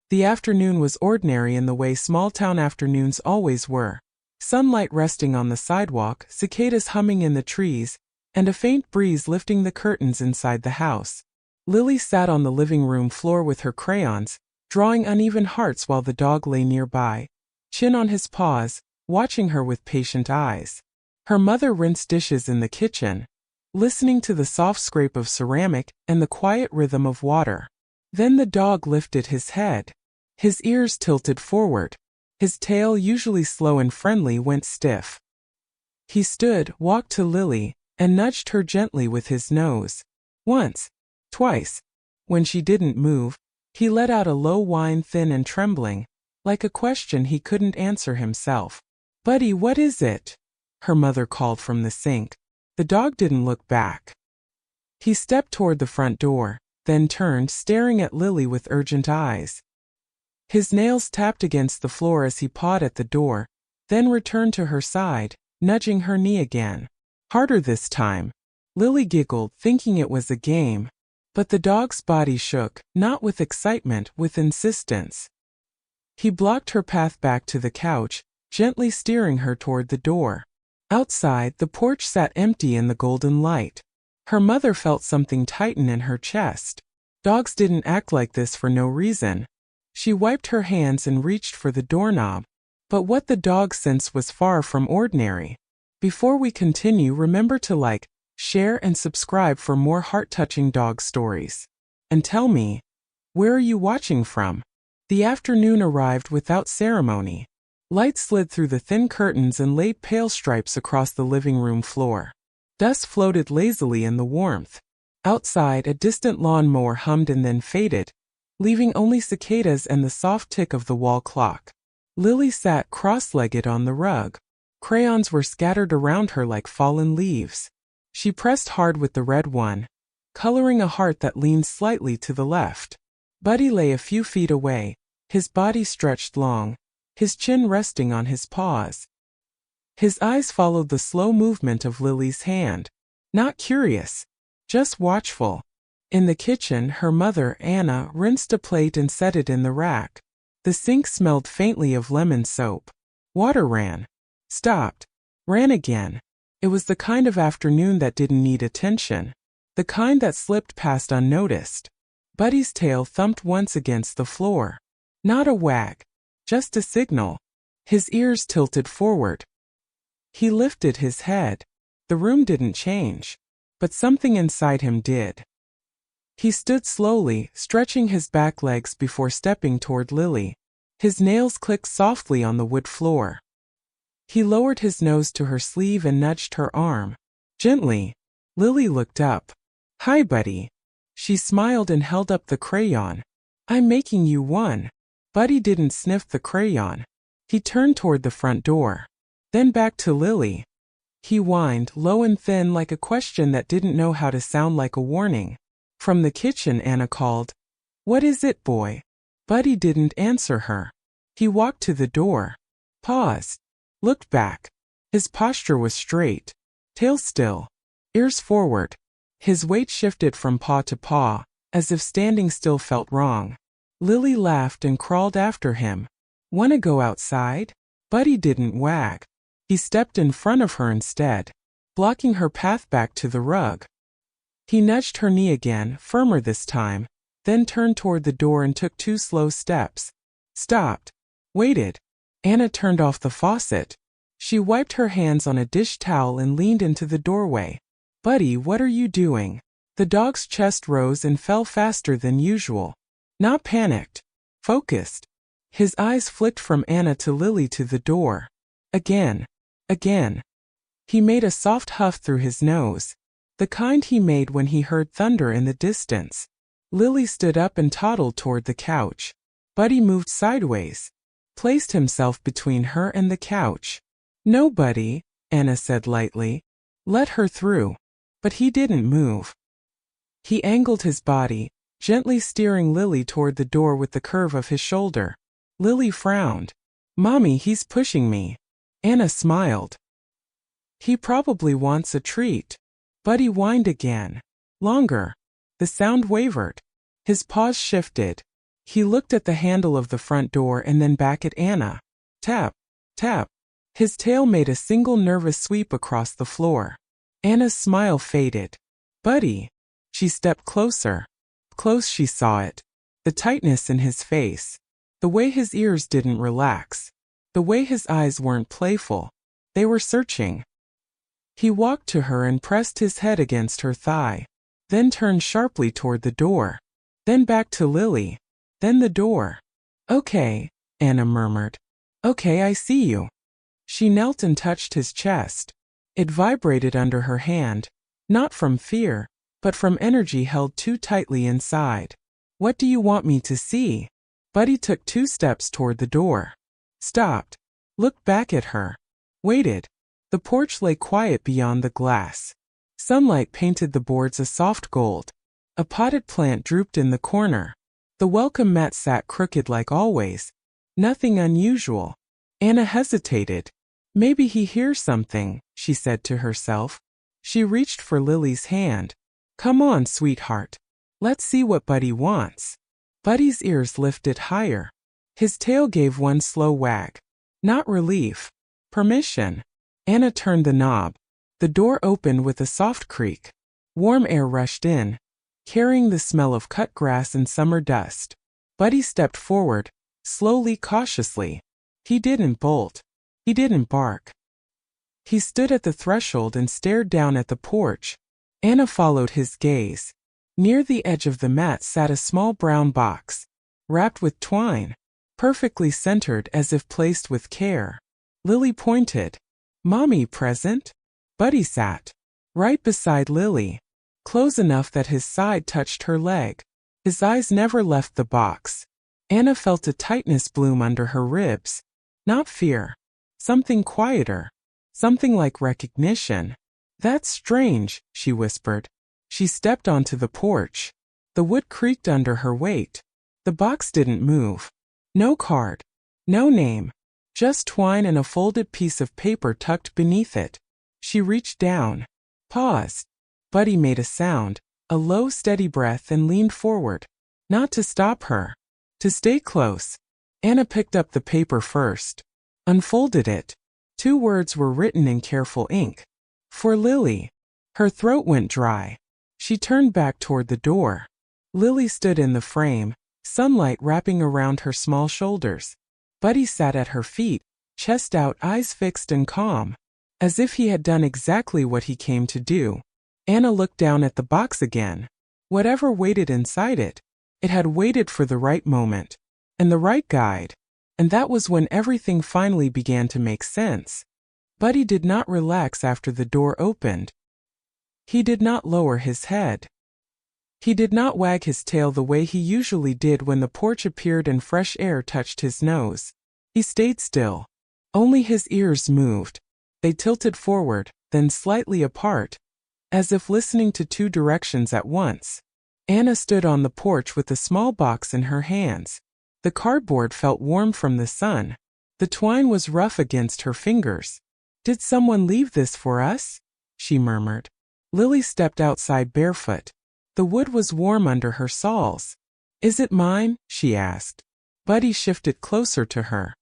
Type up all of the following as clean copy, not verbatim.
The afternoon was ordinary in the way small-town afternoons always were. Sunlight resting on the sidewalk, cicadas humming in the trees, and a faint breeze lifting the curtains inside the house. Lily sat on the living room floor with her crayons, drawing uneven hearts while the dog lay nearby, chin on his paws, watching her with patient eyes. Her mother rinsed dishes in the kitchen, listening to the soft scrape of ceramic and the quiet rhythm of water. Then the dog lifted his head. His ears tilted forward. His tail, usually slow and friendly, went stiff. He stood, walked to Lily, and nudged her gently with his nose. Once, twice. When she didn't move, he let out a low whine, thin and trembling, like a question he couldn't answer himself. "Buddy, what is it?" her mother called from the sink. The dog didn't look back. He stepped toward the front door, then turned, staring at Lily with urgent eyes. His nails tapped against the floor as he pawed at the door, then returned to her side, nudging her knee again. Harder this time. Lily giggled, thinking it was a game. But the dog's body shook, not with excitement, with insistence. He blocked her path back to the couch, gently steering her toward the door. Outside, the porch sat empty in the golden light. Her mother felt something tighten in her chest. Dogs didn't act like this for no reason. She wiped her hands and reached for the doorknob. But what the dog sensed was far from ordinary. Before we continue, remember to like, share and subscribe for more heart-touching dog stories. And tell me, where are you watching from? The afternoon arrived without ceremony. Light slid through the thin curtains and laid pale stripes across the living room floor. Dust floated lazily in the warmth. Outside, a distant lawnmower hummed and then faded, leaving only cicadas and the soft tick of the wall clock. Lily sat cross-legged on the rug. Crayons were scattered around her like fallen leaves. She pressed hard with the red one, coloring a heart that leaned slightly to the left. Buddy lay a few feet away, his body stretched long, his chin resting on his paws. His eyes followed the slow movement of Lily's hand. Not curious, just watchful. In the kitchen, her mother, Anna, rinsed a plate and set it in the rack. The sink smelled faintly of lemon soap. Water ran. Stopped. Ran again. It was the kind of afternoon that didn't need attention. The kind that slipped past unnoticed. Buddy's tail thumped once against the floor. Not a wag. Just a signal. His ears tilted forward. He lifted his head. The room didn't change. But something inside him did. He stood slowly, stretching his back legs before stepping toward Lily. His nails clicked softly on the wood floor. He lowered his nose to her sleeve and nudged her arm. Gently. Lily looked up. "Hi, Buddy." She smiled and held up the crayon. "I'm making you one." Buddy didn't sniff the crayon. He turned toward the front door. Then back to Lily. He whined, low and thin, like a question that didn't know how to sound like a warning. From the kitchen, Anna called, "What is it, boy?" Buddy didn't answer her. He walked to the door. Paused. Looked back. His posture was straight. Tail still. Ears forward. His weight shifted from paw to paw, as if standing still felt wrong. Lily laughed and crawled after him. "Wanna go outside?" Buddy didn't wag. He stepped in front of her instead, blocking her path back to the rug. He nudged her knee again, firmer this time, then turned toward the door and took 2 slow steps. Stopped. Waited. Anna turned off the faucet. She wiped her hands on a dish towel and leaned into the doorway. "Buddy, what are you doing?" The dog's chest rose and fell faster than usual. Not panicked. Focused. His eyes flicked from Anna to Lily to the door. Again. Again. He made a soft huff through his nose. The kind he made when he heard thunder in the distance. Lily stood up and toddled toward the couch. Buddy moved sideways, placed himself between her and the couch. "No, Buddy," Anna said lightly. "Let her through." But he didn't move. He angled his body, gently steering Lily toward the door with the curve of his shoulder. Lily frowned. "Mommy, he's pushing me." Anna smiled. "He probably wants a treat." Buddy whined again. Longer. The sound wavered. His paws shifted. He looked at the handle of the front door and then back at Anna. Tap, tap. His tail made a single nervous sweep across the floor. Anna's smile faded. Buddy. She stepped closer. Close she saw it. The tightness in his face. The way his ears didn't relax. The way his eyes weren't playful. They were searching. He walked to her and pressed his head against her thigh. Then turned sharply toward the door. Then back to Lily. Then the door. Okay, Anna murmured. Okay, I see you. She knelt and touched his chest. It vibrated under her hand, not from fear, but from energy held too tightly inside. What do you want me to see? Buddy took 2 steps toward the door. Stopped. Looked back at her. Waited. The porch lay quiet beyond the glass. Sunlight painted the boards a soft gold. A potted plant drooped in the corner. The welcome mat sat crooked like always. Nothing unusual. Anna hesitated. Maybe he hears something, she said to herself. She reached for Lily's hand. Come on, sweetheart. Let's see what Buddy wants. Buddy's ears lifted higher. His tail gave one slow wag. Not relief. Permission. Anna turned the knob. The door opened with a soft creak. Warm air rushed in, carrying the smell of cut grass and summer dust. Buddy stepped forward, slowly, cautiously. He didn't bolt. He didn't bark. He stood at the threshold and stared down at the porch. Anna followed his gaze. Near the edge of the mat sat a small brown box, wrapped with twine, perfectly centered as if placed with care. Lily pointed. Mommy present? Buddy sat right beside Lily, close enough that his side touched her leg. His eyes never left the box. Anna felt a tightness bloom under her ribs. Not fear. Something quieter. Something like recognition. That's strange, she whispered. She stepped onto the porch. The wood creaked under her weight. The box didn't move. No card. No name. Just twine and a folded piece of paper tucked beneath it. She reached down. Paused. Buddy made a sound, a low, steady breath, and leaned forward. Not to stop her. To stay close. Anna picked up the paper first. Unfolded it. 2 words were written in careful ink. For Lily. Her throat went dry. She turned back toward the door. Lily stood in the frame, sunlight wrapping around her small shoulders. Buddy sat at her feet, chest out, eyes fixed and calm, as if he had done exactly what he came to do. Anna looked down at the box again. Whatever waited inside it, it had waited for the right moment, and the right guide. And that was when everything finally began to make sense. Buddy did not relax after the door opened. He did not lower his head. He did not wag his tail the way he usually did when the porch appeared and fresh air touched his nose. He stayed still. Only his ears moved. They tilted forward, then slightly apart, as if listening to 2 directions at once. Anna stood on the porch with the small box in her hands. The cardboard felt warm from the sun. The twine was rough against her fingers. Did someone leave this for us? She murmured. Lily stepped outside barefoot. The wood was warm under her soles. Is it mine? She asked. Buddy shifted closer to her.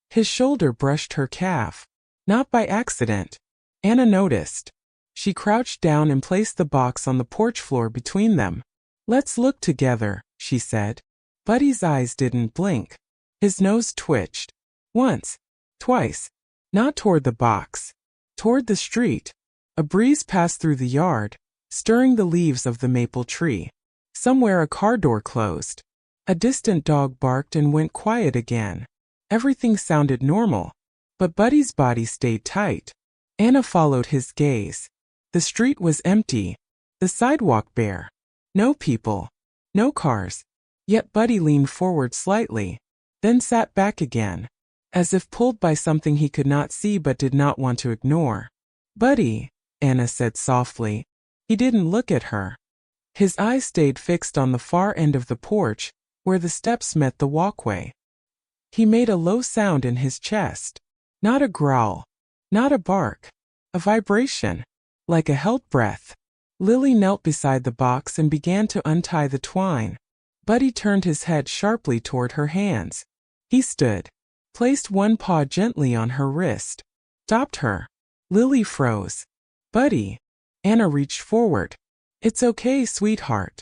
His shoulder brushed her calf. Not by accident. Anna noticed. She crouched down and placed the box on the porch floor between them. Let's look together, she said. Buddy's eyes didn't blink. His nose twitched. Once. Twice. Not toward the box. Toward the street. A breeze passed through the yard, stirring the leaves of the maple tree. Somewhere a car door closed. A distant dog barked and went quiet again. Everything sounded normal, but Buddy's body stayed tight. Anna followed his gaze. The street was empty. The sidewalk bare. No people. No cars. Yet Buddy leaned forward slightly, then sat back again, as if pulled by something he could not see but did not want to ignore. Buddy, Anna said softly. He didn't look at her. His eyes stayed fixed on the far end of the porch, where the steps met the walkway. He made a low sound in his chest. Not a growl. Not a bark. A vibration. Like a held breath. Lily knelt beside the box and began to untie the twine. Buddy turned his head sharply toward her hands. He stood, placed one paw gently on her wrist, stopped her. Lily froze. Buddy. Anna reached forward. It's okay, sweetheart.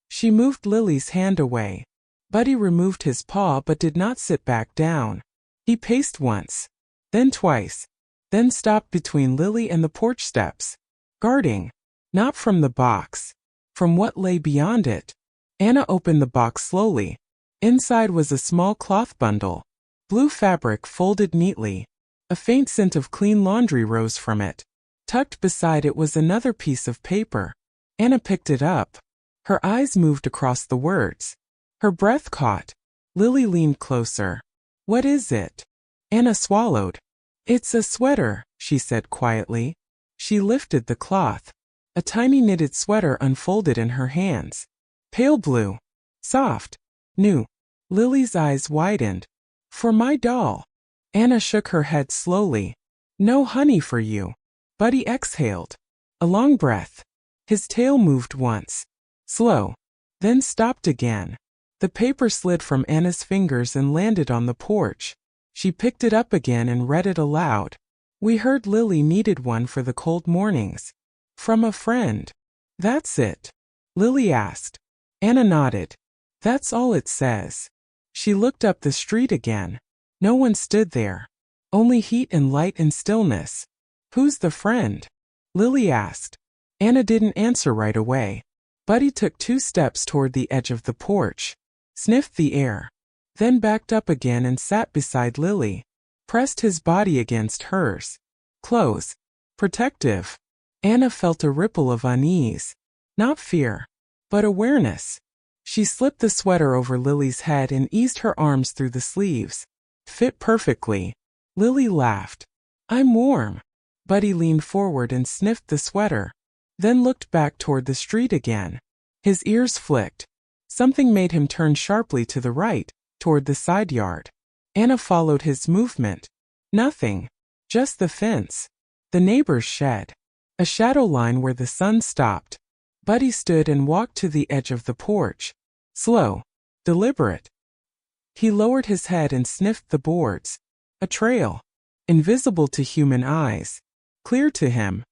She moved Lily's hand away. Buddy removed his paw but did not sit back down. He paced once, then twice, then stopped between Lily and the porch steps, guarding, not from the box, from what lay beyond it. Anna opened the box slowly. Inside was a small cloth bundle, blue fabric folded neatly. A faint scent of clean laundry rose from it. Tucked beside it was another piece of paper. Anna picked it up. Her eyes moved across the words. Her breath caught. Lily leaned closer. What is it? Anna swallowed. It's a sweater, she said quietly. She lifted the cloth. A tiny knitted sweater unfolded in her hands. Pale blue. Soft. New. Lily's eyes widened. For my doll. Anna shook her head slowly. No honey for you. Buddy exhaled. A long breath. His tail moved once. Slow. Then stopped again. The paper slid from Anna's fingers and landed on the porch. She picked it up again and read it aloud. We heard Lily needed one for the cold mornings. From a friend. That's it? Lily asked. Anna nodded. That's all it says. She looked up the street again. No one stood there. Only heat and light and stillness. Who's the friend? Lily asked. Anna didn't answer right away. Buddy took 2 steps toward the edge of the porch, sniffed the air, then backed up again and sat beside Lily, pressed his body against hers. Close. Protective. Anna felt a ripple of unease. Not fear, but awareness. She slipped the sweater over Lily's head and eased her arms through the sleeves. Fit perfectly. Lily laughed. I'm warm. Buddy leaned forward and sniffed the sweater, then looked back toward the street again. His ears flicked. Something made him turn sharply to the right, toward the side yard. Anna followed his movement. Nothing. Just the fence. The neighbor's shed. A shadow line where the sun stopped. Buddy stood and walked to the edge of the porch. Slow. Deliberate. He lowered his head and sniffed the boards. A trail. Invisible to human eyes. Clear to him.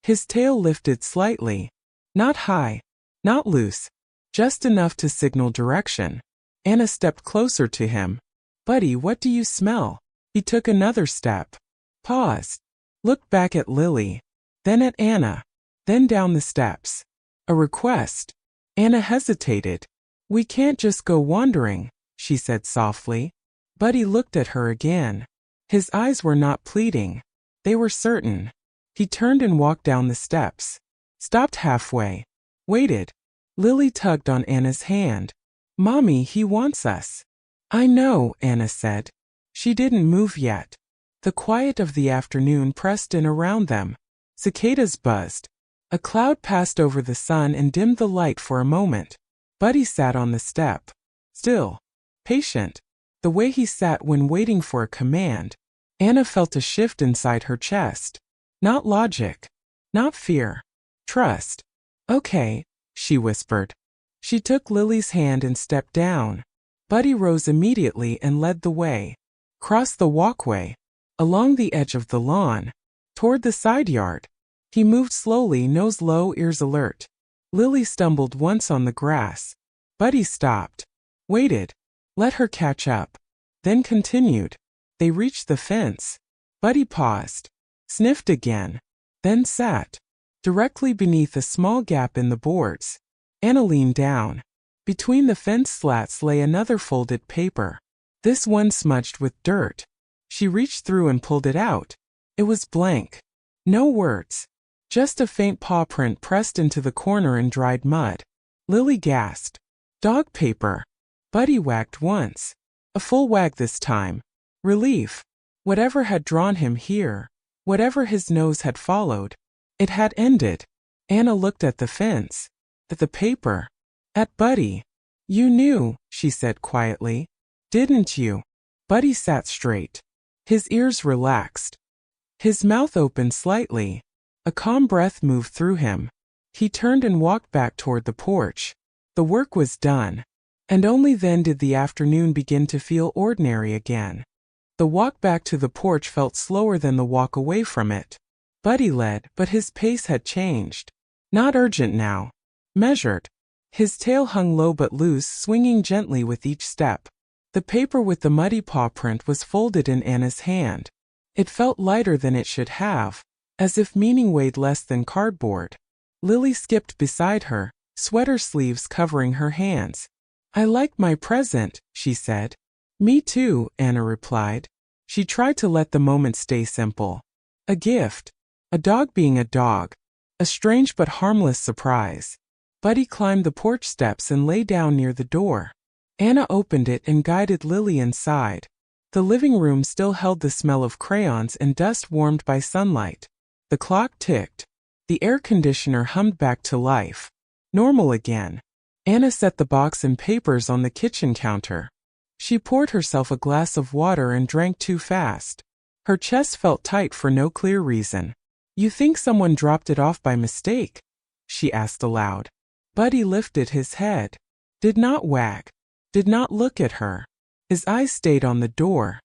His tail lifted slightly. Not high. Not loose. Just enough to signal direction. Anna stepped closer to him. Buddy, what do you smell? He took another step. Paused. Looked back at Lily. Then at Anna. Then down the steps. A request. Anna hesitated. We can't just go wandering, she said softly. Buddy looked at her again. His eyes were not pleading. They were certain. He turned and walked down the steps. Stopped halfway. Waited. Lily tugged on Anna's hand. Mommy, he wants us. I know, Anna said. She didn't move yet. The quiet of the afternoon pressed in around them. Cicadas buzzed. A cloud passed over the sun and dimmed the light for a moment. Buddy sat on the step. Still. Patient. The way he sat when waiting for a command. Anna felt a shift inside her chest. Not logic. Not fear. Trust. Okay, she whispered. She took Lily's hand and stepped down. Buddy rose immediately and led the way. Crossed the walkway. Along the edge of the lawn. Toward the side yard. He moved slowly, nose low, ears alert. Lily stumbled once on the grass. Buddy stopped. Waited. Let her catch up. Then continued. They reached the fence. Buddy paused. Sniffed again. Then sat. Directly beneath a small gap in the boards. Anna leaned down. Between the fence slats lay another folded paper. This one smudged with dirt. She reached through and pulled it out. It was blank. No words. Just a faint paw print pressed into the corner in dried mud. Lily gasped. Dog paper. Buddy wagged once. A full wag this time. Relief. Whatever had drawn him here, whatever his nose had followed, it had ended. Anna looked at the fence, at the paper, at Buddy. You knew, she said quietly. Didn't you? Buddy sat straight. His ears relaxed. His mouth opened slightly. A calm breath moved through him. He turned and walked back toward the porch. The work was done. And only then did the afternoon begin to feel ordinary again. The walk back to the porch felt slower than the walk away from it. Buddy led, but his pace had changed. Not urgent now. Measured. His tail hung low but loose, swinging gently with each step. The paper with the muddy paw print was folded in Anna's hand. It felt lighter than it should have, as if meaning weighed less than cardboard. Lily skipped beside her, sweater sleeves covering her hands. "I like my present," she said. "Me too," Anna replied. She tried to let the moment stay simple. A gift. A dog being a dog. A strange but harmless surprise. Buddy climbed the porch steps and lay down near the door. Anna opened it and guided Lily inside. The living room still held the smell of crayons and dust warmed by sunlight. The clock ticked. The air conditioner hummed back to life. Normal again. Anna set the box and papers on the kitchen counter. She poured herself a glass of water and drank too fast. Her chest felt tight for no clear reason. "You think someone dropped it off by mistake?" she asked aloud. Buddy lifted his head. Did not wag. Did not look at her. His eyes stayed on the door.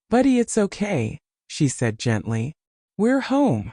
"Buddy, it's okay," she said gently. "We're home."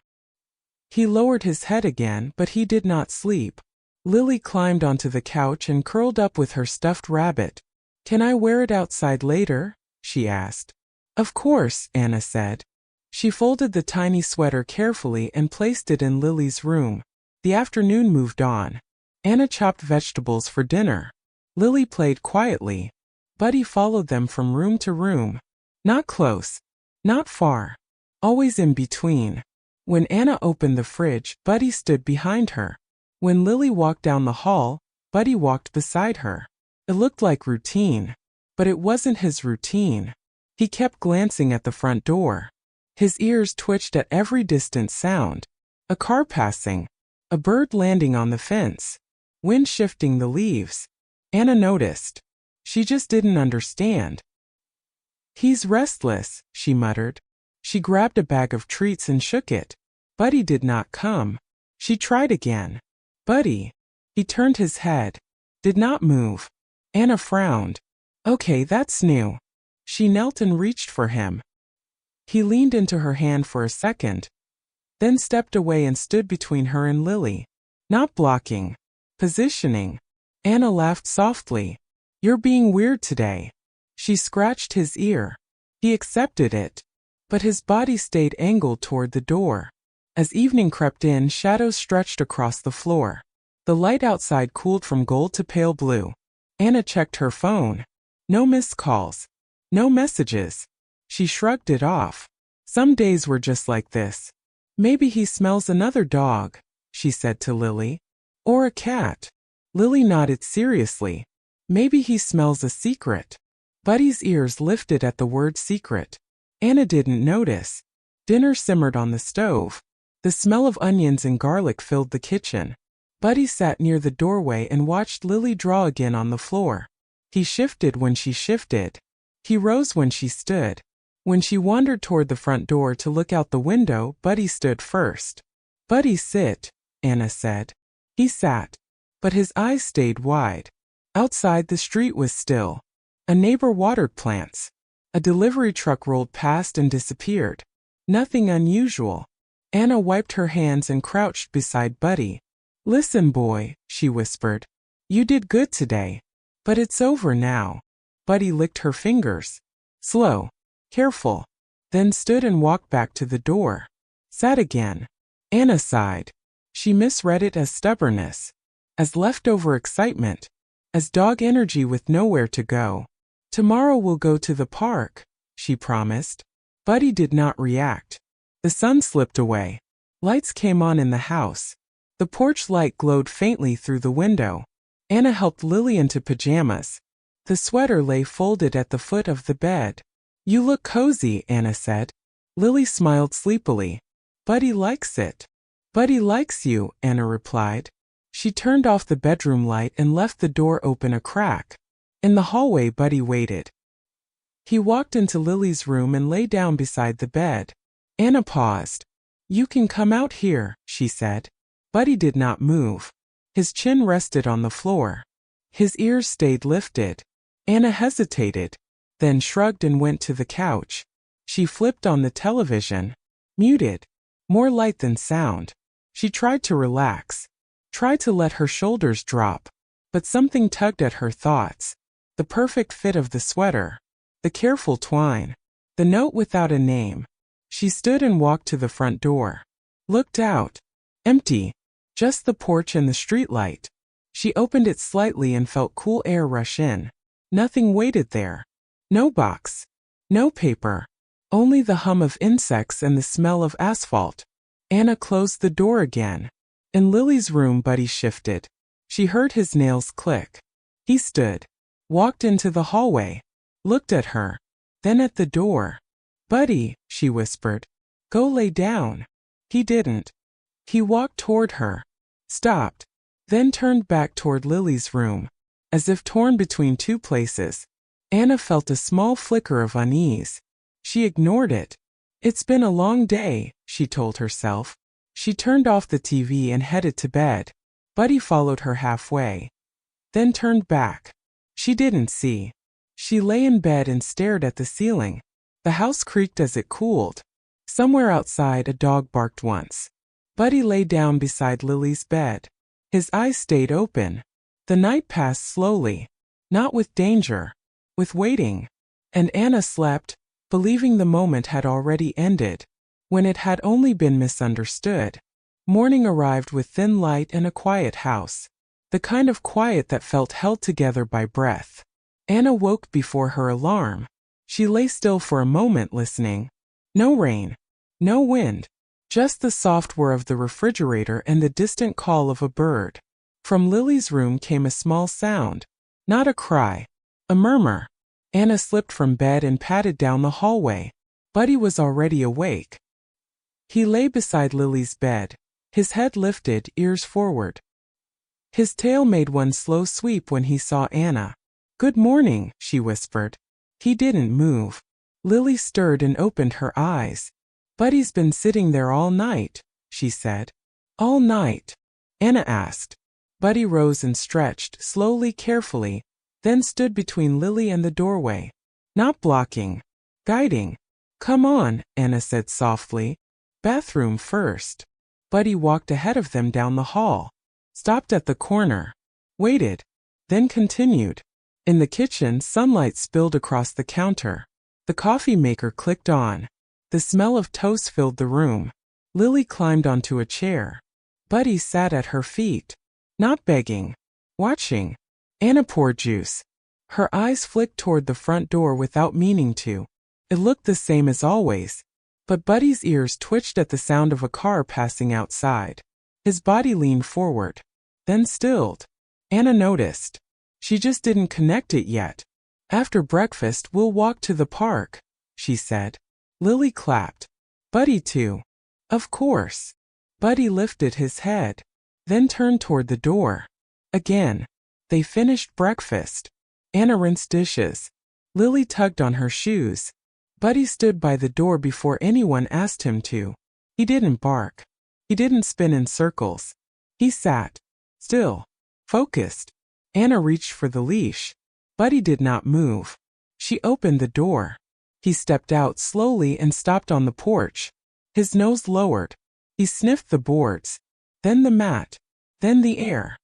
He lowered his head again, but he did not sleep. Lily climbed onto the couch and curled up with her stuffed rabbit. "Can I wear it outside later?" she asked. "Of course," Anna said. She folded the tiny sweater carefully and placed it in Lily's room. The afternoon moved on. Anna chopped vegetables for dinner. Lily played quietly. Buddy followed them from room to room. Not close. Not far. Always in between. When Anna opened the fridge, Buddy stood behind her. When Lily walked down the hall, Buddy walked beside her. It looked like routine. But it wasn't his routine. He kept glancing at the front door. His ears twitched at every distant sound. A car passing. A bird landing on the fence. Wind shifting the leaves. Anna noticed. She just didn't understand. "He's restless," she muttered. She grabbed a bag of treats and shook it. Buddy did not come. She tried again. "Buddy." He turned his head. Did not move. Anna frowned. "Okay, that's new." She knelt and reached for him. He leaned into her hand for a second, then stepped away and stood between her and Lily. Not blocking. Positioning. Anna laughed softly. "You're being weird today." She scratched his ear. He accepted it. But his body stayed angled toward the door. As evening crept in, shadows stretched across the floor. The light outside cooled from gold to pale blue. Anna checked her phone. No missed calls. No messages. She shrugged it off. Some days were just like this. "Maybe he smells another dog," she said to Lily. "Or a cat." Lily nodded seriously. "Maybe he smells a secret." Buddy's ears lifted at the word secret. Anna didn't notice. Dinner simmered on the stove. The smell of onions and garlic filled the kitchen. Buddy sat near the doorway and watched Lily draw again on the floor. He shifted when she shifted. He rose when she stood. When she wandered toward the front door to look out the window, Buddy stood first. "Buddy, sit," Anna said. He sat. But his eyes stayed wide. Outside, the street was still. A neighbor watered plants. A delivery truck rolled past and disappeared. Nothing unusual. Anna wiped her hands and crouched beside Buddy. "Listen, boy," she whispered. "You did good today. But it's over now." Buddy licked her fingers. Slow. Careful. Then stood and walked back to the door. Sat again. Anna sighed. She misread it as stubbornness. As leftover excitement. As dog energy with nowhere to go. "Tomorrow we'll go to the park," she promised. Buddy did not react. The sun slipped away. Lights came on in the house. The porch light glowed faintly through the window. Anna helped Lily into pajamas. The sweater lay folded at the foot of the bed. "You look cozy," Anna said. Lily smiled sleepily. "Buddy likes it." "Buddy likes you," Anna replied. She turned off the bedroom light and left the door open a crack. In the hallway, Buddy waited. He walked into Lily's room and lay down beside the bed. Anna paused. "You can come out here," she said. Buddy did not move. His chin rested on the floor. His ears stayed lifted. Anna hesitated, then shrugged and went to the couch. She flipped on the television. Muted. More light than sound. She tried to relax. Tried to let her shoulders drop. But something tugged at her thoughts. The perfect fit of the sweater. The careful twine. The note without a name. She stood and walked to the front door. Looked out. Empty. Just the porch and the streetlight. She opened it slightly and felt cool air rush in. Nothing waited there. No box. No paper. Only the hum of insects and the smell of asphalt. Anna closed the door again. In Lily's room, Buddy shifted. She heard his nails click. He stood. Walked into the hallway. Looked at her. Then at the door. Buddy, she whispered. Go lay down. He didn't. He walked toward her. Stopped. Then turned back toward Lily's room. As if torn between two places. Anna felt a small flicker of unease. She ignored it. It's been a long day, she told herself. She turned off the TV and headed to bed. Buddy followed her halfway. Then turned back. She didn't see. She lay in bed and stared at the ceiling. The house creaked as it cooled. Somewhere outside a dog barked once. Buddy lay down beside Lily's bed. His eyes stayed open. The night passed slowly. Not with danger. With waiting. And Anna slept, believing the moment had already ended, when it had only been misunderstood. Morning arrived with thin light and a quiet house. The kind of quiet that felt held together by breath. Anna woke before her alarm. She lay still for a moment listening. No rain. No wind. Just the soft whir of the refrigerator and the distant call of a bird. From Lily's room came a small sound. Not a cry. A murmur. Anna slipped from bed and padded down the hallway. Buddy was already awake. He lay beside Lily's bed, his head lifted, ears forward. His tail made one slow sweep when he saw Anna. Good morning, she whispered. He didn't move. Lily stirred and opened her eyes. Buddy's been sitting there all night, she said. All night? Anna asked. Buddy rose and stretched, slowly, carefully, then stood between Lily and the doorway. Not blocking. Guiding. Come on, Anna said softly. Bathroom first. Buddy walked ahead of them down the hall. Stopped at the corner. Waited. Then continued. In the kitchen, sunlight spilled across the counter. The coffee maker clicked on. The smell of toast filled the room. Lily climbed onto a chair. Buddy sat at her feet. Not begging. Watching. Anna poured juice. Her eyes flicked toward the front door without meaning to. It looked the same as always. But Buddy's ears twitched at the sound of a car passing outside. His body leaned forward. Then stilled. Anna noticed. She just didn't connect it yet. After breakfast, we'll walk to the park, she said. Lily clapped. Buddy too. Of course. Buddy lifted his head. Then turned toward the door. Again. They finished breakfast. Anna rinsed dishes. Lily tugged on her shoes. Buddy stood by the door before anyone asked him to. He didn't bark. He didn't spin in circles. He sat. Still. Focused. Anna reached for the leash. Buddy did not move. She opened the door. He stepped out slowly and stopped on the porch. His nose lowered. He sniffed the boards. Then the mat. Then the air.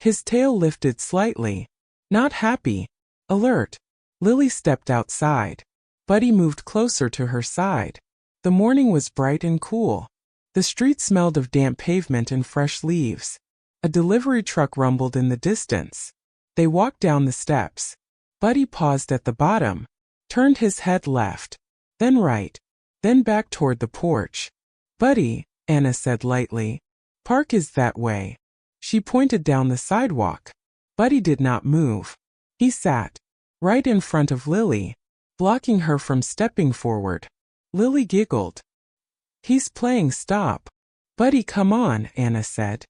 His tail lifted slightly. Not happy. Alert. Lily stepped outside. Buddy moved closer to her side. The morning was bright and cool. The street smelled of damp pavement and fresh leaves. A delivery truck rumbled in the distance. They walked down the steps. Buddy paused at the bottom, turned his head left, then right, then back toward the porch. Buddy, Anna said lightly. Park is that way. She pointed down the sidewalk. Buddy did not move. He sat, right in front of Lily, blocking her from stepping forward. Lily giggled. He's playing stop. Buddy, come on, Anna said.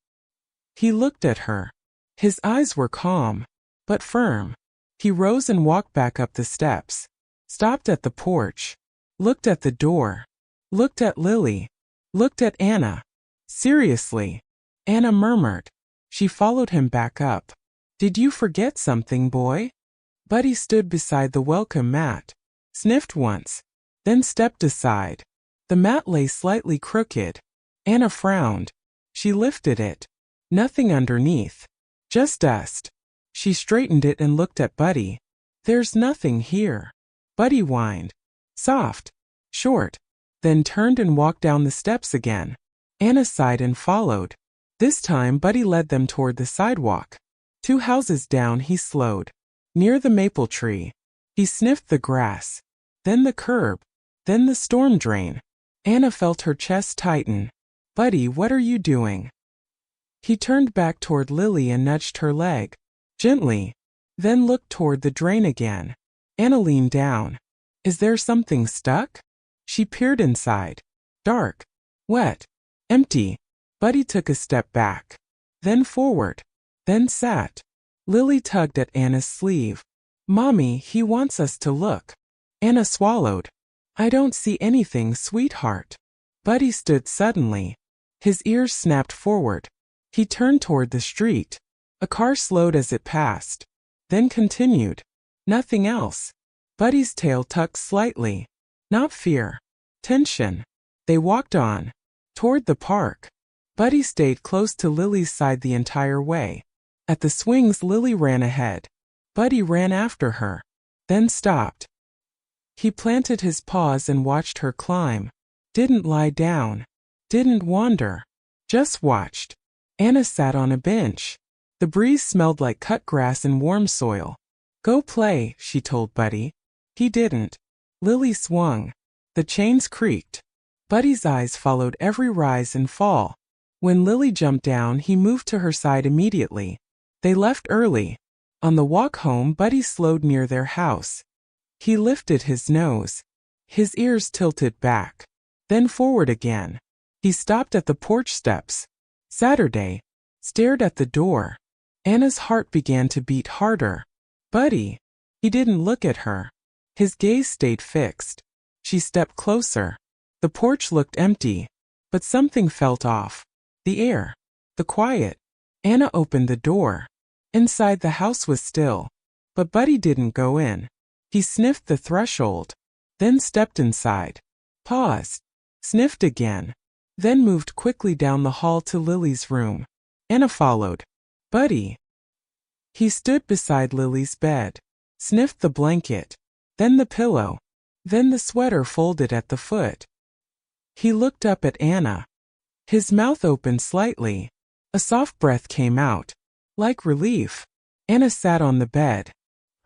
He looked at her. His eyes were calm, but firm. He rose and walked back up the steps. Stopped at the porch. Looked at the door. Looked at Lily. Looked at Anna. Seriously. Anna murmured. She followed him back up. Did you forget something, boy? Buddy stood beside the welcome mat, sniffed once, then stepped aside. The mat lay slightly crooked. Anna frowned. She lifted it. Nothing underneath. Just dust. She straightened it and looked at Buddy. There's nothing here. Buddy whined. Soft. Short. Then turned and walked down the steps again. Anna sighed and followed. This time Buddy led them toward the sidewalk. 2 houses down he slowed. Near the maple tree. He sniffed the grass. Then the curb. Then the storm drain. Anna felt her chest tighten. Buddy, what are you doing? He turned back toward Lily and nudged her leg. Gently. Then looked toward the drain again. Anna leaned down. Is there something stuck? She peered inside. Dark. Wet. Empty. Buddy took a step back. Then forward. Then sat. Lily tugged at Anna's sleeve. Mommy, he wants us to look. Anna swallowed. I don't see anything, sweetheart. Buddy stood suddenly. His ears snapped forward. He turned toward the street. A car slowed as it passed. Then continued. Nothing else. Buddy's tail tucked slightly. Not fear. Tension. They walked on. Toward the park. Buddy stayed close to Lily's side the entire way. At the swings Lily ran ahead. Buddy ran after her. Then stopped. He planted his paws and watched her climb. Didn't lie down. Didn't wander. Just watched. Anna sat on a bench. The breeze smelled like cut grass and warm soil. Go play, she told Buddy. He didn't. Lily swung. The chains creaked. Buddy's eyes followed every rise and fall. When Lily jumped down, he moved to her side immediately. They left early. On the walk home, Buddy slowed near their house. He lifted his nose. His ears tilted back. Then forward again. He stopped at the porch steps. Saturday. Stared at the door. Anna's heart began to beat harder. Buddy. He didn't look at her. His gaze stayed fixed. She stepped closer. The porch looked empty. But something felt off. The air. The quiet. Anna opened the door. Inside the house was still. But Buddy didn't go in. He sniffed the threshold. Then stepped inside. Paused. Sniffed again. Then moved quickly down the hall to Lily's room. Anna followed. Buddy. He stood beside Lily's bed. Sniffed the blanket. Then the pillow. Then the sweater folded at the foot. He looked up at Anna. His mouth opened slightly. A soft breath came out. Like relief. Anna sat on the bed.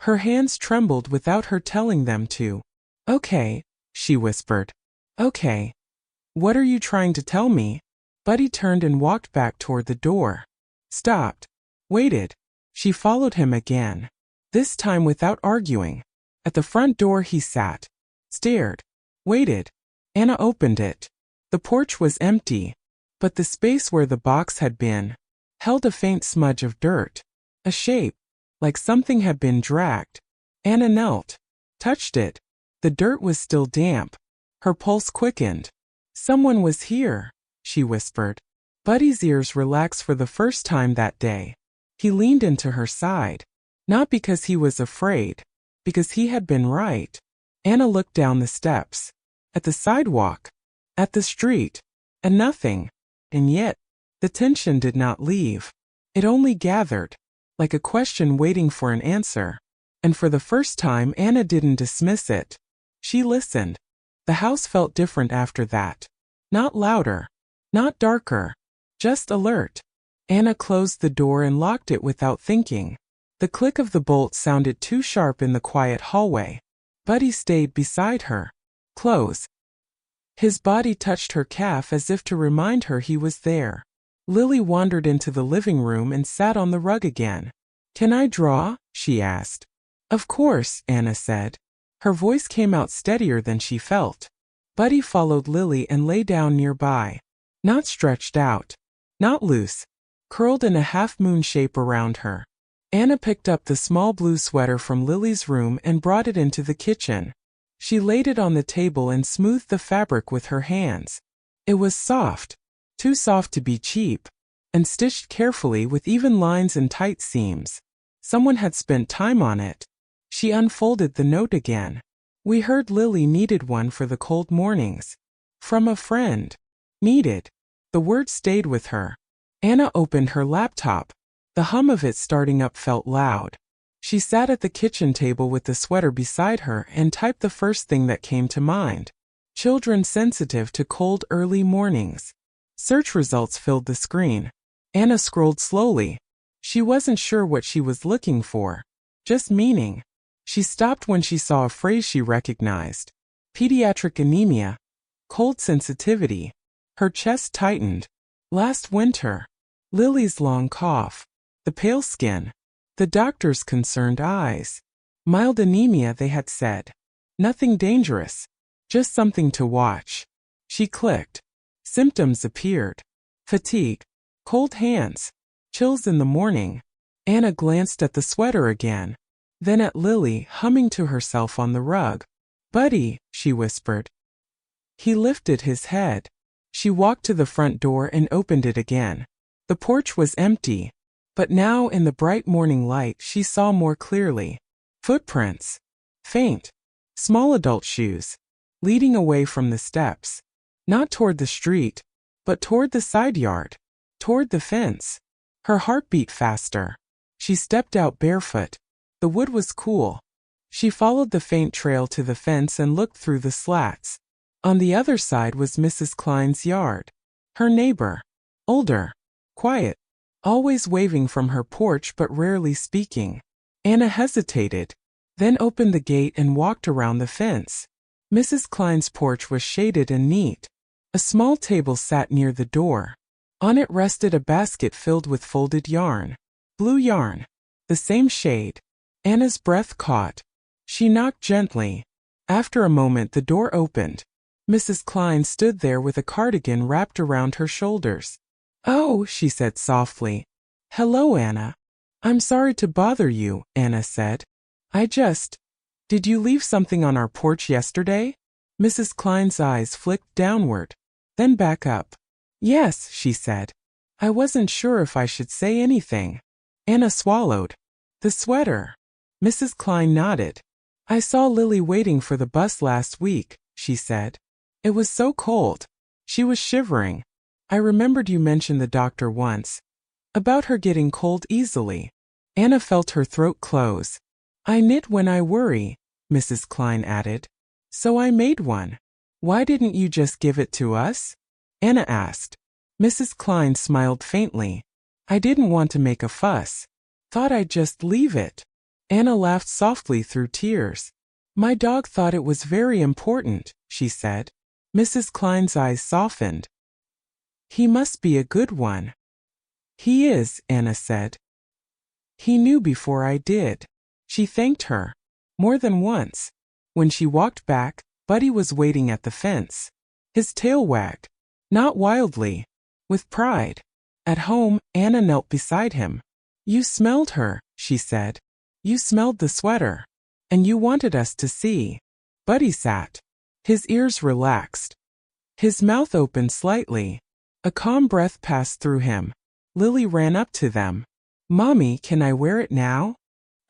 Her hands trembled without her telling them to. Okay, she whispered. Okay. What are you trying to tell me? Buddy turned and walked back toward the door. Stopped. Waited. She followed him again. This time without arguing. At the front door he sat. Stared. Waited. Anna opened it. The porch was empty. But the space where the box had been held a faint smudge of dirt. A shape. Like something had been dragged. Anna knelt. Touched it. The dirt was still damp. Her pulse quickened. Someone was here, she whispered. Buddy's ears relaxed for the first time that day. He leaned into her side. Not because he was afraid. Because he had been right. Anna looked down the steps. At the sidewalk. At the street. And nothing. And yet, the tension did not leave. It only gathered. Like a question waiting for an answer. And for the first time Anna didn't dismiss it. She listened. The house felt different after that. Not louder. Not darker. Just alert. Anna closed the door and locked it without thinking. The click of the bolt sounded too sharp in the quiet hallway. Buddy stayed beside her. Close. His body touched her calf as if to remind her he was there. Lily wandered into the living room and sat on the rug again. Can I draw? She asked. Of course, Anna said. Her voice came out steadier than she felt. Buddy followed Lily and lay down nearby. Not stretched out. Not loose. Curled in a half-moon shape around her. Anna picked up the small blue sweater from Lily's room and brought it into the kitchen. She laid it on the table and smoothed the fabric with her hands. It was soft. Too soft to be cheap. And stitched carefully with even lines and tight seams. Someone had spent time on it. She unfolded the note again. We heard Lily needed one for the cold mornings. From a friend. Needed. The word stayed with her. Anna opened her laptop. The hum of it starting up felt loud. She sat at the kitchen table with the sweater beside her and typed the first thing that came to mind. Children sensitive to cold early mornings. Search results filled the screen. Anna scrolled slowly. She wasn't sure what she was looking for. Just meaning. She stopped when she saw a phrase she recognized. Pediatric anemia. Cold sensitivity. Her chest tightened. Last winter. Lily's long cough. The pale skin. The doctor's concerned eyes. Mild anemia, they had said. Nothing dangerous. Just something to watch. She clicked. Symptoms appeared. Fatigue. Cold hands. Chills in the morning. Anna glanced at the sweater again. Then at Lily, humming to herself on the rug. "Buddy," she whispered. He lifted his head. She walked to the front door and opened it again. The porch was empty. But now in the bright morning light she saw more clearly. Footprints. Faint. Small adult shoes. Leading away from the steps. Not toward the street, but toward the side yard. Toward the fence. Her heart beat faster. She stepped out barefoot. The wood was cool. She followed the faint trail to the fence and looked through the slats. On the other side was Mrs. Klein's yard. Her neighbor. Older. Quiet. Always waving from her porch but rarely speaking. Anna hesitated. Then opened the gate and walked around the fence. Mrs. Klein's porch was shaded and neat. A small table sat near the door. On it rested a basket filled with folded yarn. Blue yarn. The same shade. Anna's breath caught. She knocked gently. After a moment the door opened. Mrs. Klein stood there with a cardigan wrapped around her shoulders. "Oh," she said softly. "Hello, Anna." "I'm sorry to bother you," Anna said. Did you leave something on our porch yesterday?" Mrs. Klein's eyes flicked downward, then back up. "Yes," she said. "I wasn't sure if I should say anything." Anna swallowed. "The sweater." Mrs. Klein nodded. "I saw Lily waiting for the bus last week," she said. "It was so cold." She was shivering. "I remembered you mentioned the doctor once. About her getting cold easily." Anna felt her throat close. "I knit when I worry," Mrs. Klein added. "So I made one." "Why didn't you just give it to us?" Anna asked. Mrs. Klein smiled faintly. "I didn't want to make a fuss. Thought I'd just leave it." Anna laughed softly through tears. "My dog thought it was very important," she said. Mrs. Klein's eyes softened. "He must be a good one." "He is," Anna said. "He knew before I did." She thanked her. More than once. When she walked back, Buddy was waiting at the fence. His tail wagged. Not wildly. With pride. At home, Anna knelt beside him. "You smelled her," she said. "You smelled the sweater. And you wanted us to see." Buddy sat. His ears relaxed. His mouth opened slightly. A calm breath passed through him. Lily ran up to them. "Mommy, can I wear it now?"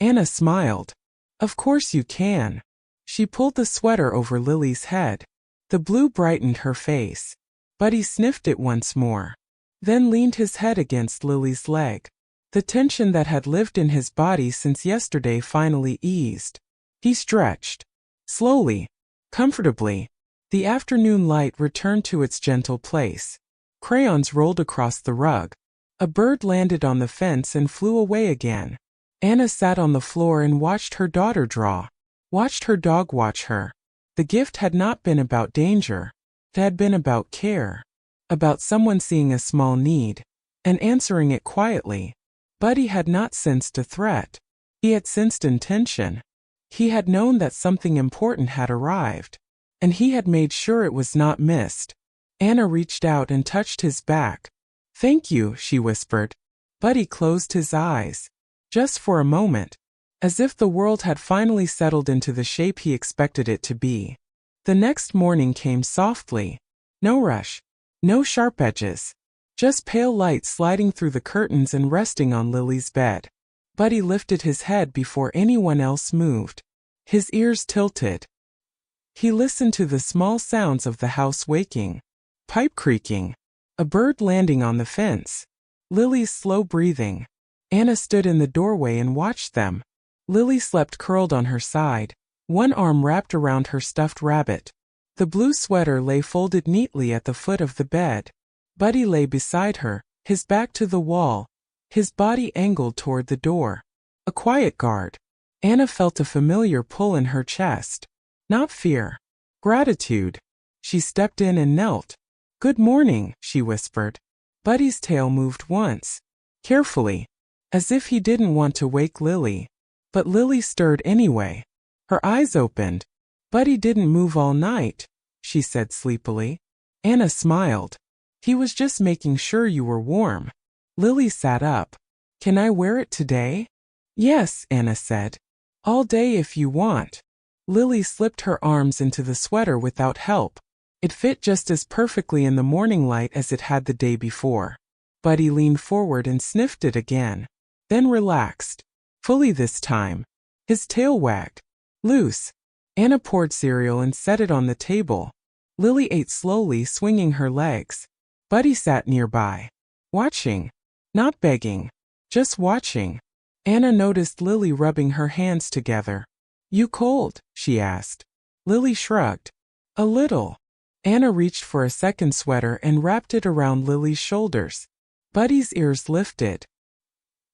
Anna smiled. "Of course you can." She pulled the sweater over Lily's head. The blue brightened her face. Buddy sniffed it once more. Then leaned his head against Lily's leg. The tension that had lived in his body since yesterday finally eased. He stretched. Slowly. Comfortably. The afternoon light returned to its gentle place. Crayons rolled across the rug. A bird landed on the fence and flew away again. Anna sat on the floor and watched her daughter draw. Watched her dog watch her. The gift had not been about danger. It had been about care. About someone seeing a small need and answering it quietly. Buddy had not sensed a threat. He had sensed intention. He had known that something important had arrived. And he had made sure it was not missed. Anna reached out and touched his back. "Thank you," she whispered. Buddy closed his eyes. Just for a moment. As if the world had finally settled into the shape he expected it to be. The next morning came softly. No rush. No sharp edges. Just pale light sliding through the curtains and resting on Lily's bed. Buddy lifted his head before anyone else moved. His ears tilted. He listened to the small sounds of the house waking. Pipe creaking. A bird landing on the fence. Lily's slow breathing. Anna stood in the doorway and watched them. Lily slept curled on her side, one arm wrapped around her stuffed rabbit. The blue sweater lay folded neatly at the foot of the bed. Buddy lay beside her, his back to the wall, his body angled toward the door. A quiet guard. Anna felt a familiar pull in her chest. Not fear. Gratitude. She stepped in and knelt. "Good morning," she whispered. Buddy's tail moved once. Carefully. As if he didn't want to wake Lily. But Lily stirred anyway. Her eyes opened. "Buddy didn't move all night," she said sleepily. Anna smiled. "He was just making sure you were warm." Lily sat up. "Can I wear it today?" "Yes," Anna said. "All day if you want." Lily slipped her arms into the sweater without help. It fit just as perfectly in the morning light as it had the day before. Buddy leaned forward and sniffed it again. Then relaxed. Fully this time. His tail wagged. Loose. Anna poured cereal and set it on the table. Lily ate slowly, swinging her legs. Buddy sat nearby. Watching. Not begging. Just watching. Anna noticed Lily rubbing her hands together. "You cold?" she asked. Lily shrugged. "A little." Anna reached for a second sweater and wrapped it around Lily's shoulders. Buddy's ears lifted.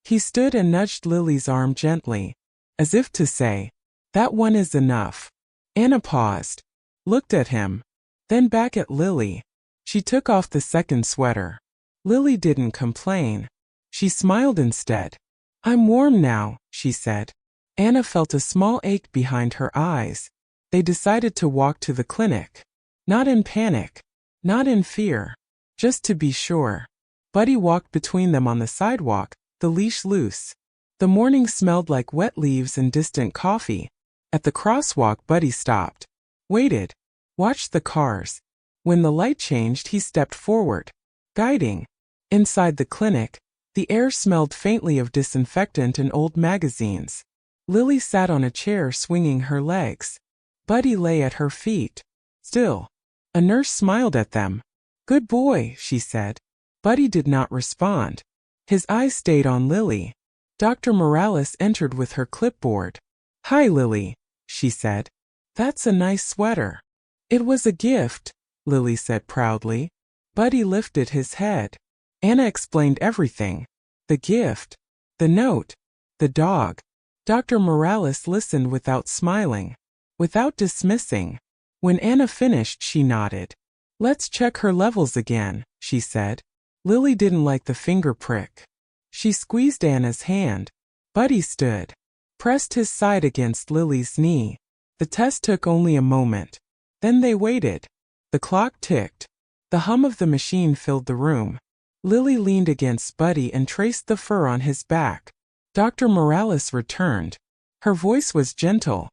He stood and nudged Lily's arm gently, as if to say, "That one is enough." Anna paused, looked at him, then back at Lily. She took off the second sweater. Lily didn't complain. She smiled instead. "I'm warm now," she said. Anna felt a small ache behind her eyes. They decided to walk to the clinic. Not in panic. Not in fear. Just to be sure. Buddy walked between them on the sidewalk, the leash loose. The morning smelled like wet leaves and distant coffee. At the crosswalk, Buddy stopped. Waited. Watched the cars. When the light changed, he stepped forward. Guiding. Inside the clinic, the air smelled faintly of disinfectant and old magazines. Lily sat on a chair swinging her legs. Buddy lay at her feet. Still. A nurse smiled at them. "Good boy," she said. Buddy did not respond. His eyes stayed on Lily. Dr. Morales entered with her clipboard. "Hi, Lily," she said. "That's a nice sweater." "It was a gift," Lily said proudly. Buddy lifted his head. Anna explained everything. The gift. The note. The dog. Dr. Morales listened without smiling. Without dismissing. When Anna finished, she nodded. "Let's check her levels again," she said. Lily didn't like the finger prick. She squeezed Anna's hand. Buddy stood. Pressed his side against Lily's knee. The test took only a moment. Then they waited. The clock ticked. The hum of the machine filled the room. Lily leaned against Buddy and traced the fur on his back. Dr. Morales returned. Her voice was gentle.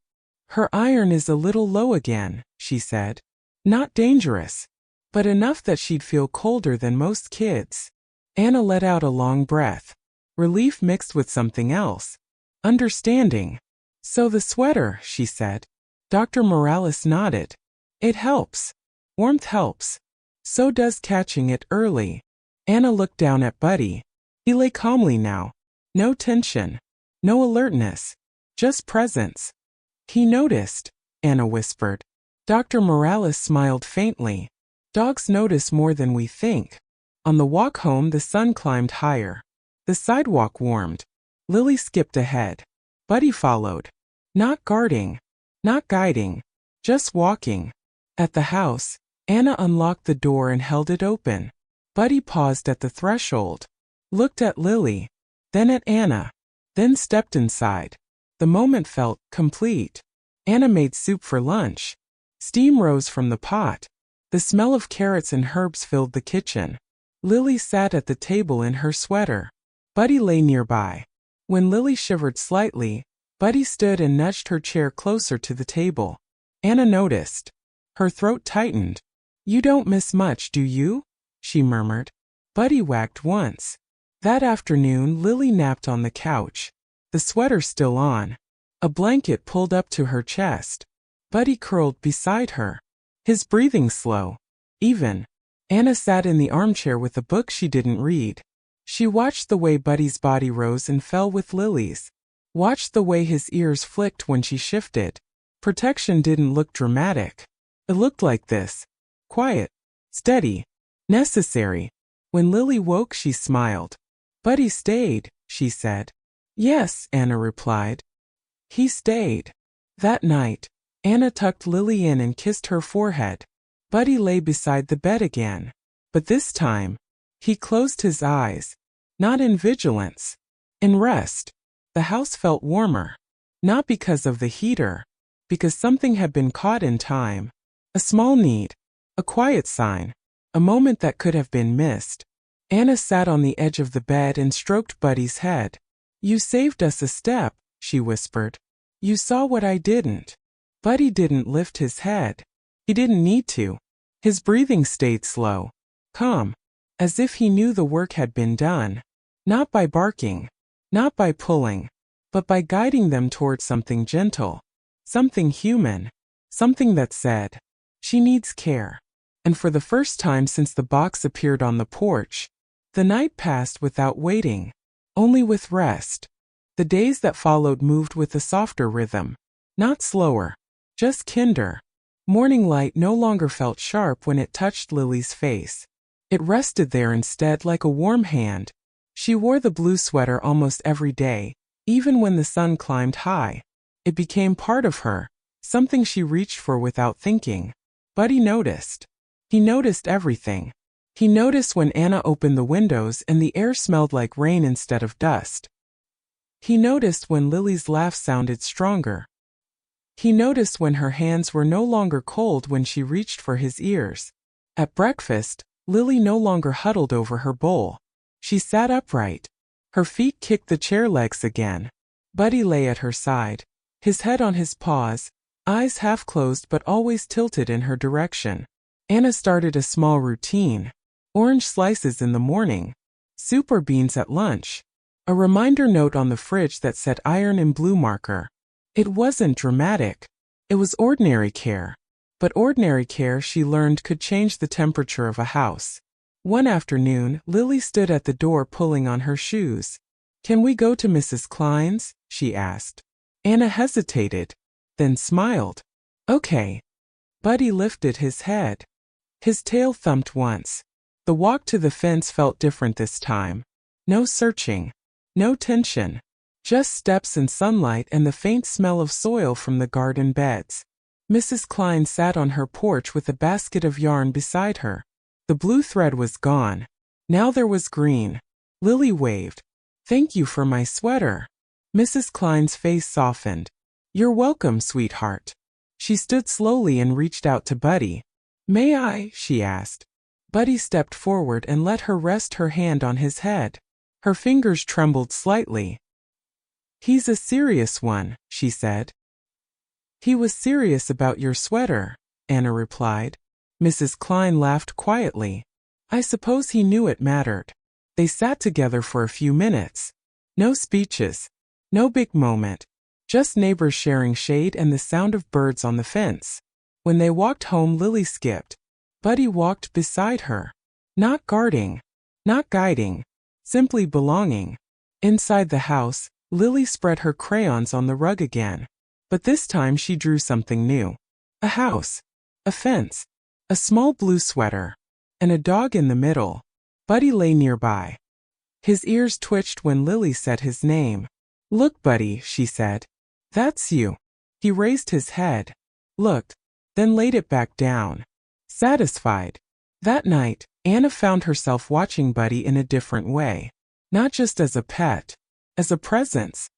"Her iron is a little low again," she said. "Not dangerous, but enough that she'd feel colder than most kids." Anna let out a long breath. Relief mixed with something else. Understanding. "So the sweater," she said. Dr. Morales nodded. "It helps. Warmth helps. So does catching it early." Anna looked down at Buddy. He lay calmly now. No tension. No alertness. Just presence. "He noticed," Anna whispered. Dr. Morales smiled faintly. "Dogs notice more than we think." On the walk home, the sun climbed higher. The sidewalk warmed. Lily skipped ahead. Buddy followed. Not guarding. Not guiding. Just walking. At the house, Anna unlocked the door and held it open. Buddy paused at the threshold. Looked at Lily. Then at Anna. Then stepped inside. The moment felt complete. Anna made soup for lunch. Steam rose from the pot. The smell of carrots and herbs filled the kitchen. Lily sat at the table in her sweater. Buddy lay nearby. When Lily shivered slightly, Buddy stood and nudged her chair closer to the table. Anna noticed. Her throat tightened. "You don't miss much, do you?" she murmured. Buddy wagged once. That afternoon, Lily napped on the couch. the sweater still on, a blanket pulled up to her chest. Buddy curled beside her, his breathing slow, even. Anna sat in the armchair with a book she didn't read. She watched the way Buddy's body rose and fell with Lily's. Watched the way his ears flicked when she shifted. Protection didn't look dramatic. It looked like this. Quiet. Steady. Necessary. When Lily woke, she smiled. Buddy stayed, she said. Yes, Anna replied. He stayed. That night, Anna tucked Lily in and kissed her forehead. Buddy lay beside the bed again. But this time, he closed his eyes. Not in vigilance. In rest. The house felt warmer. Not because of the heater. Because something had been caught in time. A small need. A quiet sign. A moment that could have been missed. Anna sat on the edge of the bed and stroked Buddy's head. You saved us a step, she whispered. You saw what I didn't. Buddy didn't lift his head. He didn't need to. His breathing stayed slow. Calm. As if he knew the work had been done. Not by barking. Not by pulling. But by guiding them toward something gentle. Something human. Something that said, she needs care. And for the first time since the box appeared on the porch, the night passed without waiting. Only with rest. The days that followed moved with a softer rhythm. Not slower. Just kinder. Morning light no longer felt sharp when it touched Lily's face. It rested there instead like a warm hand. She wore the blue sweater almost every day, even when the sun climbed high. It became part of her, something she reached for without thinking. Buddy noticed. He noticed everything. He noticed when Anna opened the windows and the air smelled like rain instead of dust. He noticed when Lily's laugh sounded stronger. He noticed when her hands were no longer cold when she reached for his ears. At breakfast, Lily no longer huddled over her bowl. She sat upright. Her feet kicked the chair legs again. Buddy lay at her side, his head on his paws, eyes half closed but always tilted in her direction. Anna started a small routine. Orange slices in the morning. Soup or beans at lunch. A reminder note on the fridge that said iron in blue marker. It wasn't dramatic. It was ordinary care. But ordinary care, she learned, could change the temperature of a house. One afternoon, Lily stood at the door pulling on her shoes. Can we go to Mrs. Klein's? She asked. Anna hesitated, then smiled. Okay. Buddy lifted his head. His tail thumped once. The walk to the fence felt different this time. No searching. No tension. Just steps and sunlight and the faint smell of soil from the garden beds. Mrs. Klein sat on her porch with a basket of yarn beside her. The blue thread was gone. Now there was green. Lily waved. Thank you for my sweater. Mrs. Klein's face softened. You're welcome, sweetheart. She stood slowly and reached out to Buddy. May I? She asked. Buddy stepped forward and let her rest her hand on his head. Her fingers trembled slightly. He's a serious one, she said. He was serious about your sweater, Anna replied. Mrs. Klein laughed quietly. I suppose he knew it mattered. They sat together for a few minutes. No speeches. No big moment. Just neighbors sharing shade and the sound of birds on the fence. When they walked home, Lily skipped. Buddy walked beside her. Not guarding. Not guiding. Simply belonging. Inside the house, Lily spread her crayons on the rug again. But this time she drew something new. A house. A fence. A small blue sweater. And a dog in the middle. Buddy lay nearby. His ears twitched when Lily said his name. Look, Buddy, she said. That's you. He raised his head. Looked. Then laid it back down. Satisfied. That night, Anna found herself watching Buddy in a different way. Not just as a pet. As a presence.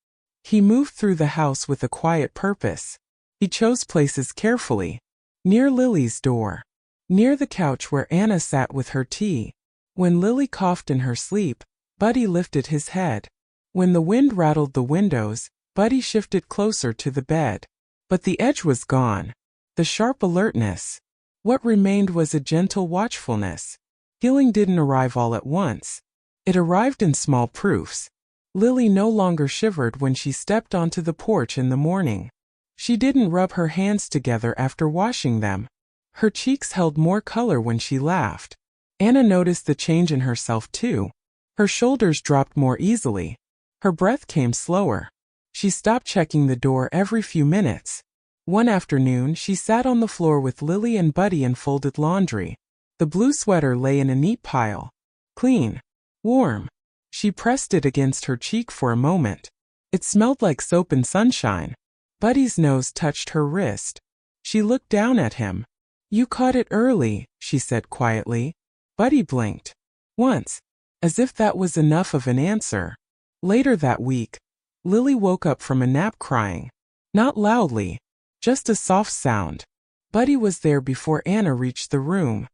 He moved through the house with a quiet purpose. He chose places carefully. Near Lily's door. Near the couch where Anna sat with her tea. When Lily coughed in her sleep, Buddy lifted his head. When the wind rattled the windows, Buddy shifted closer to the bed. But the edge was gone. The sharp alertness. What remained was a gentle watchfulness. Healing didn't arrive all at once. It arrived in small proofs. Lily no longer shivered when she stepped onto the porch in the morning. She didn't rub her hands together after washing them. Her cheeks held more color when she laughed. Anna noticed the change in herself too. Her shoulders dropped more easily. Her breath came slower. She stopped checking the door every few minutes. One afternoon, she sat on the floor with Lily and Buddy and folded laundry. The blue sweater lay in a neat pile. Clean. Warm. She pressed it against her cheek for a moment. It smelled like soap and sunshine. Buddy's nose touched her wrist. She looked down at him. "You caught it early," she said quietly. Buddy blinked. Once. As if that was enough of an answer. Later that week, Lily woke up from a nap crying. Not loudly. Just a soft sound. Buddy was there before Anna reached the room.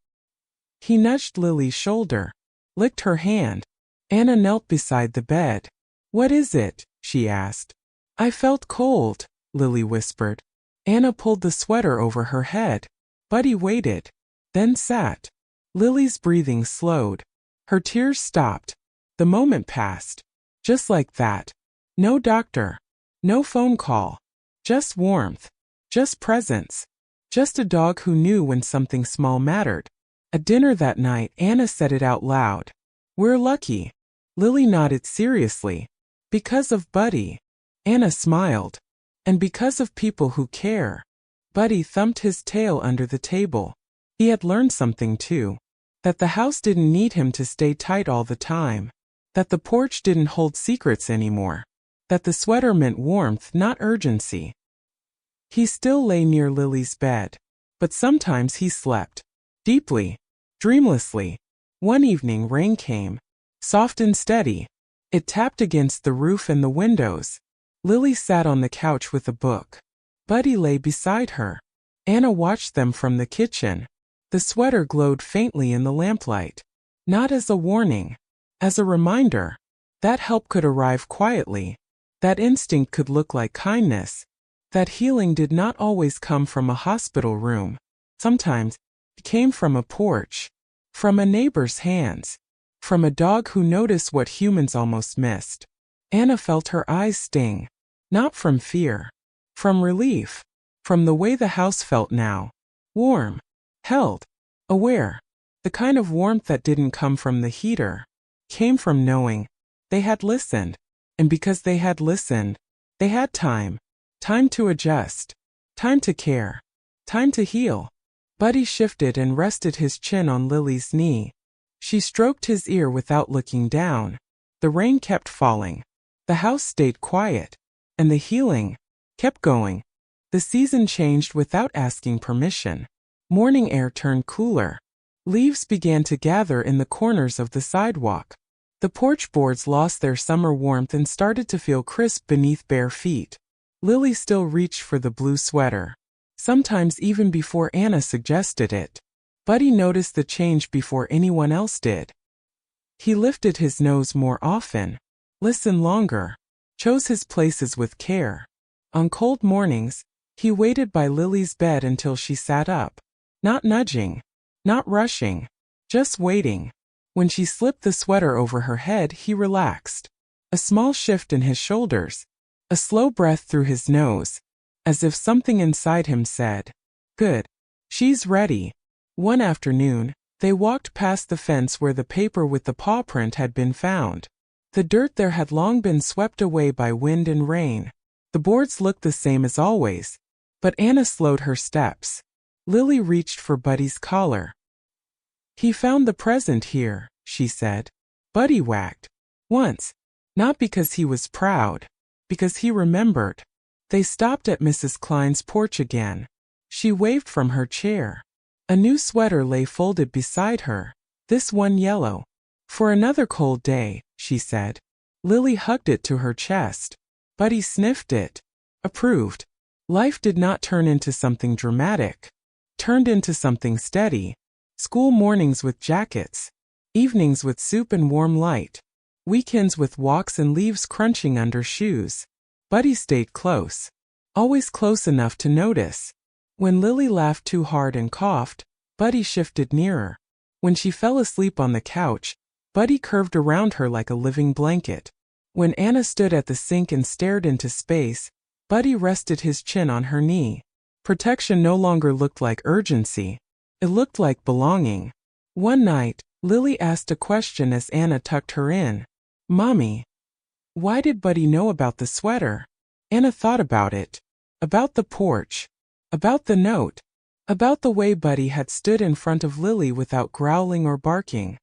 He nudged Lily's shoulder. Licked her hand. Anna knelt beside the bed. "What is it?" she asked. "I felt cold," Lily whispered. Anna pulled the sweater over her head. Buddy waited. Then sat. Lily's breathing slowed. Her tears stopped. The moment passed. Just like that. No doctor. No phone call. Just warmth. Just presence. Just a dog who knew when something small mattered. At dinner that night, Anna said it out loud. "We're lucky." Lily nodded seriously. "Because of Buddy." Anna smiled. "And because of people who care." Buddy thumped his tail under the table. He had learned something too. That the house didn't need him to stay tight all the time. That the porch didn't hold secrets anymore. That the sweater meant warmth, not urgency. He still lay near Lily's bed. But sometimes he slept. Deeply. Dreamlessly. One evening rain came. Soft and steady. It tapped against the roof and the windows. Lily sat on the couch with a book. Buddy lay beside her. Anna watched them from the kitchen. The sweater glowed faintly in the lamplight. Not as a warning. As a reminder. That help could arrive quietly. That instinct could look like kindness. That healing did not always come from a hospital room. Sometimes it came from a porch. From a neighbor's hands. From a dog who noticed what humans almost missed. Anna felt her eyes sting. Not from fear. From relief. From the way the house felt now. Warm. Held. Aware. The kind of warmth that didn't come from the heater. Came from knowing. They had listened. And because they had listened, they had time. Time to adjust. Time to care. Time to heal. Buddy shifted and rested his chin on Lily's knee. She stroked his ear without looking down. The rain kept falling. The house stayed quiet. And the healing kept going. The season changed without asking permission. Morning air turned cooler. Leaves began to gather in the corners of the sidewalk. The porch boards lost their summer warmth and started to feel crisp beneath bare feet. Lily still reached for the blue sweater. Sometimes even before Anna suggested it. Buddy noticed the change before anyone else did. He lifted his nose more often. Listened longer. Chose his places with care. On cold mornings, he waited by Lily's bed until she sat up. Not nudging. Not rushing. Just waiting. When she slipped the sweater over her head, he relaxed. A small shift in his shoulders. A slow breath through his nose. As if something inside him said, "Good. She's ready." One afternoon, they walked past the fence where the paper with the paw print had been found. The dirt there had long been swept away by wind and rain. The boards looked the same as always. But Anna slowed her steps. Lily reached for Buddy's collar. "He found the present here," she said. Buddy wagged. Once. Not because he was proud. Because he remembered. They stopped at Mrs. Klein's porch again. She waved from her chair. A new sweater lay folded beside her. This one yellow. "For another cold day," she said. Lily hugged it to her chest. Buddy sniffed it. Approved. Life did not turn into something dramatic. Turned into something steady. School mornings with jackets. Evenings with soup and warm light. Weekends with walks and leaves crunching under shoes. Buddy stayed close. Always close enough to notice. When Lily laughed too hard and coughed, Buddy shifted nearer. When she fell asleep on the couch, Buddy curved around her like a living blanket. When Anna stood at the sink and stared into space, Buddy rested his chin on her knee. Protection no longer looked like urgency. It looked like belonging. One night, Lily asked a question as Anna tucked her in. "Mommy, why did Buddy know about the sweater?" Anna thought about it. About the porch. About the note. About the way Buddy had stood in front of Lily without growling or barking.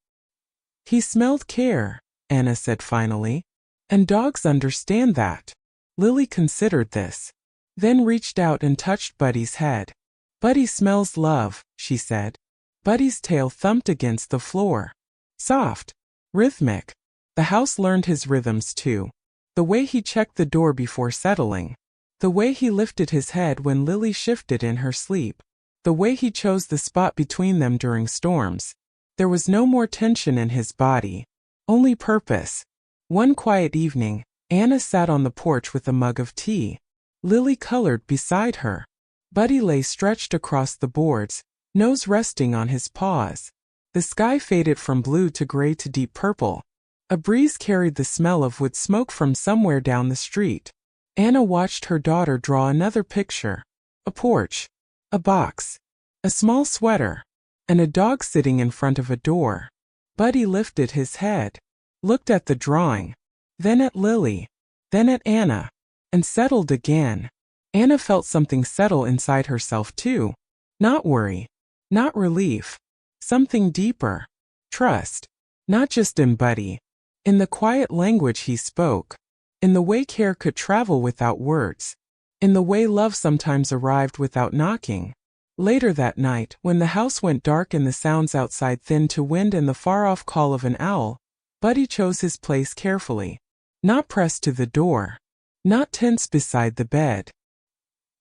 "He smelled care," Anna said finally. "And dogs understand that." Lily considered this, then reached out and touched Buddy's head. "Buddy smells love," she said. Buddy's tail thumped against the floor. Soft. Rhythmic. The house learned his rhythms too. The way he checked the door before settling. The way he lifted his head when Lily shifted in her sleep. The way he chose the spot between them during storms. There was no more tension in his body. Only purpose. One quiet evening, Anna sat on the porch with a mug of tea. Lily colored beside her. Buddy lay stretched across the boards, nose resting on his paws. The sky faded from blue to gray to deep purple. A breeze carried the smell of wood smoke from somewhere down the street. Anna watched her daughter draw another picture. A porch. A box. A small sweater. And a dog sitting in front of a door. Buddy lifted his head, looked at the drawing, then at Lily, then at Anna, and settled again. Anna felt something settle inside herself too. Not worry. Not relief. Something deeper. Trust. Not just in Buddy. In the quiet language he spoke. In the way care could travel without words. In the way love sometimes arrived without knocking. Later that night, when the house went dark and the sounds outside thinned to wind and the far-off call of an owl, Buddy chose his place carefully. Not pressed to the door. Not tense beside the bed.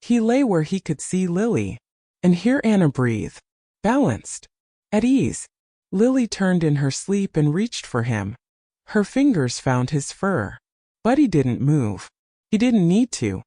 He lay where he could see Lily and hear Anna breathe. Balanced. At ease. Lily turned in her sleep and reached for him. Her fingers found his fur. Buddy didn't move. He didn't need to.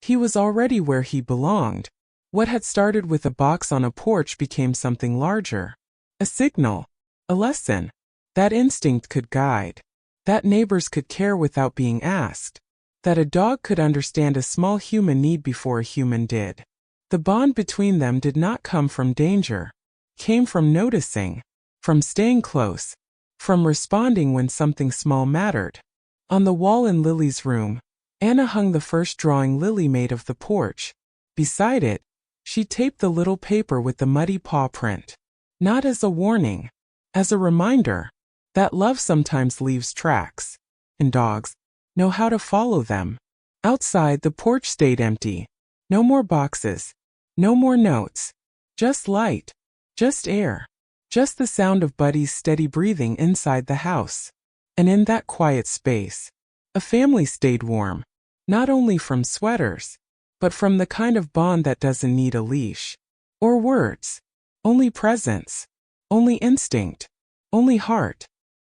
He was already where he belonged. What had started with a box on a porch became something larger. A signal. A lesson. That instinct could guide. That neighbors could care without being asked. That a dog could understand a small human need before a human did. The bond between them did not come from danger. Came from noticing. From staying close. From responding when something small mattered. On the wall in Lily's room, Anna hung the first drawing Lily made of the porch. Beside it, she taped the little paper with the muddy paw print. Not as a warning. As a reminder. That love sometimes leaves tracks. And dogs know how to follow them. Outside, the porch stayed empty. No more boxes. No more notes. Just light. Just air. Just the sound of Buddy's steady breathing inside the house. And in that quiet space, a family stayed warm. Not only from sweaters, but from the kind of bond that doesn't need a leash. Or words. Only presence. Only instinct. Only heart.